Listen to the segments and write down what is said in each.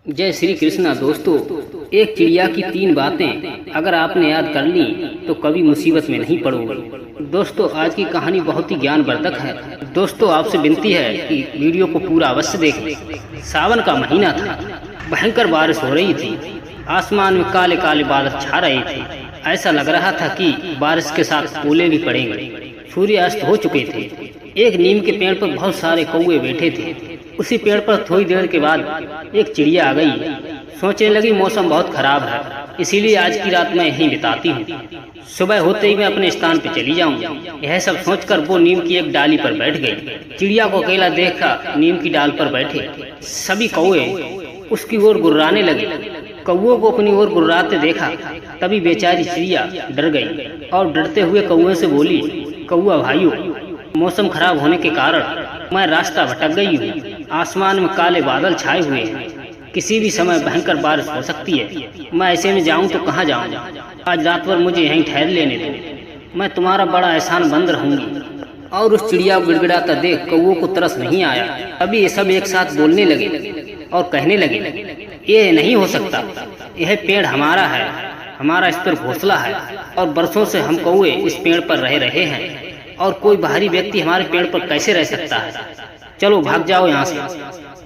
जय श्री कृष्णा। दोस्तों, एक चिड़िया की 3 बातें अगर आपने याद कर ली तो कभी मुसीबत में नहीं पड़ोगे। दोस्तों, आज की कहानी बहुत ही ज्ञानवर्धक है। दोस्तों, आपसे विनती है कि वीडियो को पूरा अवश्य देखें। सावन का महीना था, भयंकर बारिश हो रही थी। आसमान में काले काले बादल छा रहे थे। ऐसा लग रहा था कि बारिश के साथ ओले भी पड़ेंगे। सूर्यास्त हो चुके थे। एक नीम के पेड़ पर बहुत सारे कौवे बैठे थे। उसी पेड़ पर थोड़ी देर के बाद एक चिड़िया आ गई। सोचने लगी मौसम बहुत खराब है, इसीलिए आज की रात मैं यहीं बिताती हूँ। सुबह होते ही मैं अपने स्थान पर चली जाऊंगी। यह सब सोचकर वो नीम की एक डाली पर बैठ गई। चिड़िया को अकेला देखकर नीम की डाल पर बैठे सभी कौवे उसकी ओर गुर्राने लगे। कौवों को अपनी ओर गुर्राते देखा, तभी बेचारी चिड़िया डर गई और डरते हुए कौवे से बोली, कौवा भाइयों, मौसम खराब होने के कारण मैं रास्ता भटक गई हूँ। आसमान में काले बादल छाए हुए हैं। किसी भी समय भयंकर बारिश हो सकती है। मैं ऐसे में जाऊं तो कहाँ जाऊं? आज रात भर मुझे यहीं ठहर लेने दो। मैं तुम्हारा बड़ा एहसानमंद रहूंगी। और उस चिड़िया को गिड़गिड़ाता देख कौवों को तरस नहीं आया। अभी ये सब एक साथ बोलने लगे और कहने लगे, ये नहीं हो सकता। यह पेड़ हमारा है, हमारा इस पर घोंसला है और बरसों से हम कौवे इस पेड़ पर रह रहे हैं और कोई बाहरी व्यक्ति हमारे पेड़ पर कैसे रह सकता है? चलो भाग जाओ यहाँ से।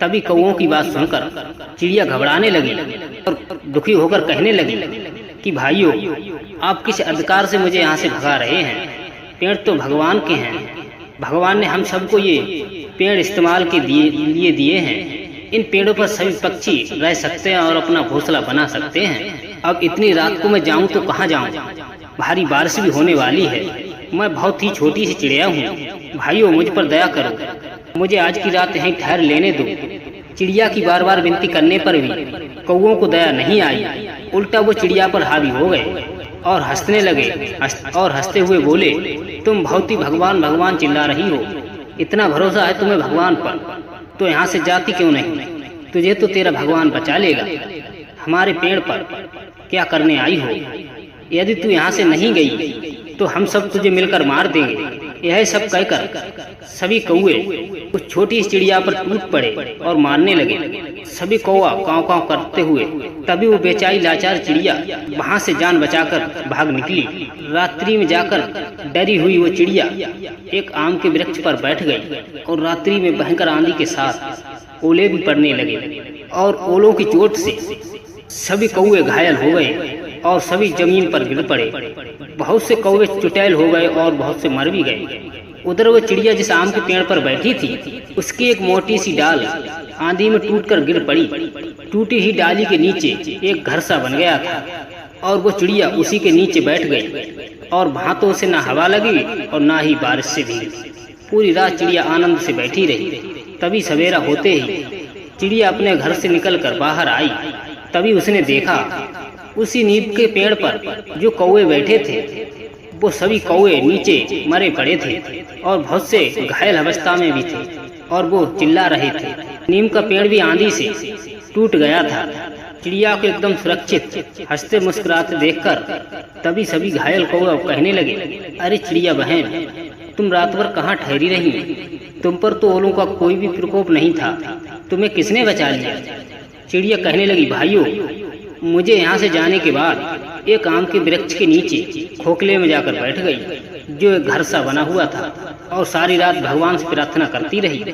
तभी कौवों की बात सुनकर चिड़िया घबराने लगी और दुखी होकर कहने लगी कि भाइयों, आप किस अधिकार से मुझे यहाँ से भगा रहे हैं? पेड़ तो भगवान के हैं। भगवान ने हम सबको ये पेड़ इस्तेमाल के लिए दिए हैं। इन पेड़ों पर सभी पक्षी रह सकते हैं और अपना घोंसला बना सकते हैं। अब इतनी रात को मैं जाऊं तो कहाँ जाऊं? भारी बारिश भी होने वाली है। मैं बहुत ही छोटी सी चिड़िया हूँ। भाइयों, मुझ पर दया करो, मुझे आज की रात यहीं ठहर लेने दो। चिड़िया की बार बार विनती करने पर भी कौवों को दया नहीं आई। उल्टा वो चिड़िया पर हावी हो गए और हंसने लगे और हंसते हुए बोले, तुम बहुत ही भगवान भगवान चिल्ला रही हो। इतना भरोसा है तुम्हें भगवान पर, तो यहाँ से जाती क्यों नहीं? तुझे तो तेरा भगवान बचा लेगा। हमारे पेड़ पर क्या करने आई हो? यदि तू यहाँ से नहीं गई तो हम सब तुझे मिलकर मार देंगे। यह सब कहकर सभी कौवे उस छोटी चिड़िया पर टूट पड़े और मारने लगे। सभी कौवा काँव काँव करते हुए। तभी वो बेचारी लाचार चिड़िया वहाँ से जान बचाकर भाग निकली। रात्रि में जाकर डरी हुई वो चिड़िया एक आम के वृक्ष पर बैठ गई और रात्रि में भयंकर आंधी के साथ ओले भी पड़ने लगे और ओलों की चोट से सभी कौवे घायल हो गए और सभी जमीन पर गिर पड़े। बहुत से कौवे चुटैल हो गए और बहुत से मर भी गए। उधर वो चिड़िया जिस आम के पेड़ पर बैठी थी, उसकी एक मोटी सी डाल आंधी में टूटकर गिर पड़ी। टूटी ही डाली के नीचे एक घर सा बन गया था और वो चिड़िया उसी के नीचे बैठ गई और भांतों से ना हवा लगी और ना ही बारिश से भीगी। पूरी रात चिड़िया आनंद से बैठी रही। तभी सवेरा होते ही चिड़िया अपने घर से निकलकर बाहर आई। तभी उसने देखा उसी नीम के पेड़ पर जो कौवे बैठे थे, वो सभी कौवे नीचे मरे पड़े थे और बहुत से घायल अवस्था में भी थे और वो चिल्ला रहे थे। नीम का पेड़ भी आंधी से टूट गया था। चिड़िया को एकदम सुरक्षित हंसते मुस्कुराते देखकर तभी सभी घायल कौवे कहने लगे, अरे चिड़िया बहन, तुम रात भर कहाँ ठहरी रही? तुम पर तो ओलों का कोई भी प्रकोप नहीं था, तुम्हें किसने बचा लिया? चिड़िया कहने लगी, भाइयों, मुझे यहाँ से जाने के बाद एक आम के वृक्ष के नीचे खोखले में जाकर बैठ गई जो एक घर सा बना हुआ था और सारी रात भगवान से प्रार्थना करती रही,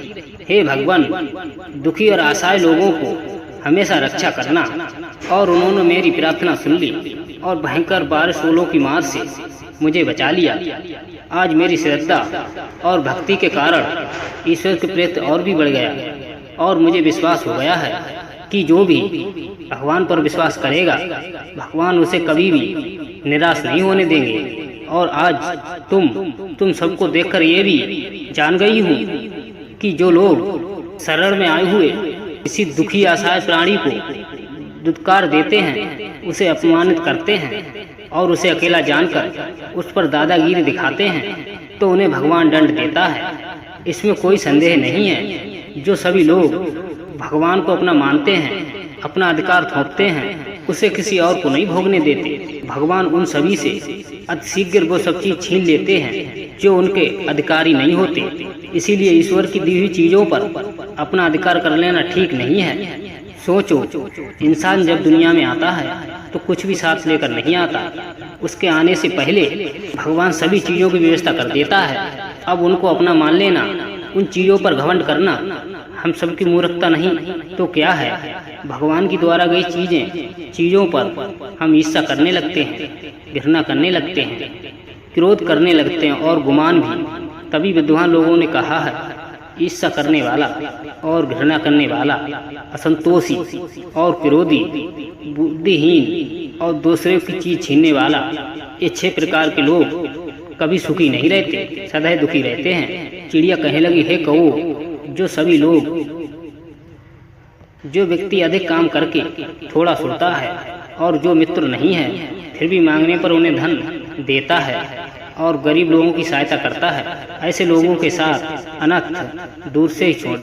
हे भगवान, दुखी और असहाय लोगों को हमेशा रक्षा करना। और उन्होंने मेरी प्रार्थना सुन ली और भयंकर बारिश ओलों की मार से मुझे बचा लिया। आज मेरी श्रद्धा और भक्ति के कारण ईश्वर के प्रति और भी बढ़ गया और मुझे विश्वास हो गया है कि जो भी भगवान पर विश्वास करेगा, भगवान उसे कभी भी निराश नहीं होने देंगे। और आज तुम सबको देखकर ये भी जान गई हूँ कि जो लोग शरण में आए हुए किसी दुखी असहाय प्राणी को दुत्कार देते हैं, उसे अपमानित करते हैं और उसे अकेला जानकर उस पर दादागिरी दिखाते हैं, तो उन्हें भगवान दंड देता है। इसमें कोई संदेह नहीं है। जो सभी लोग भगवान को अपना मानते हैं, अपना अधिकार थोपते हैं, उसे किसी और को नहीं भोगने देते। भगवान उन सभी से अतिशीघ्र वो सब चीज छीन लेते हैं जो उनके अधिकारी नहीं होते। इसीलिए ईश्वर की दी हुई चीजों पर अपना अधिकार कर लेना ठीक नहीं है। सोचो, इंसान जब दुनिया में आता है तो कुछ भी साथ लेकर नहीं आता। उसके आने से पहले भगवान सभी चीज़ों की व्यवस्था कर देता है। अब उनको अपना मान लेना, उन चीज़ों पर घमंड करना हम सबकी मूर्खता नहीं तो क्या है। भगवान की द्वारा गई चीज़ों पर हम ईर्ष्या करने लगते हैं, घृणा करने लगते हैं, क्रोध करने लगते हैं और गुमान भी। तभी विद्वान लोगों ने कहा है, ईर्ष्या करने वाला और घृणा करने वाला, असंतोषी और क्रोधी, बुद्धिहीन और दूसरे की चीज छीनने वाला, ये 6 प्रकार के लोग कभी सुखी नहीं रहते, सदैव दुखी रहते हैं। चिड़िया कहने लगी, हे कहो, जो व्यक्ति अधिक काम करके थोड़ा सुनता है और जो मित्र नहीं है फिर भी मांगने पर उन्हें धन देता है और गरीब लोगों की सहायता करता है, ऐसे लोगों के साथ अनर्थ दूर से ही छोड़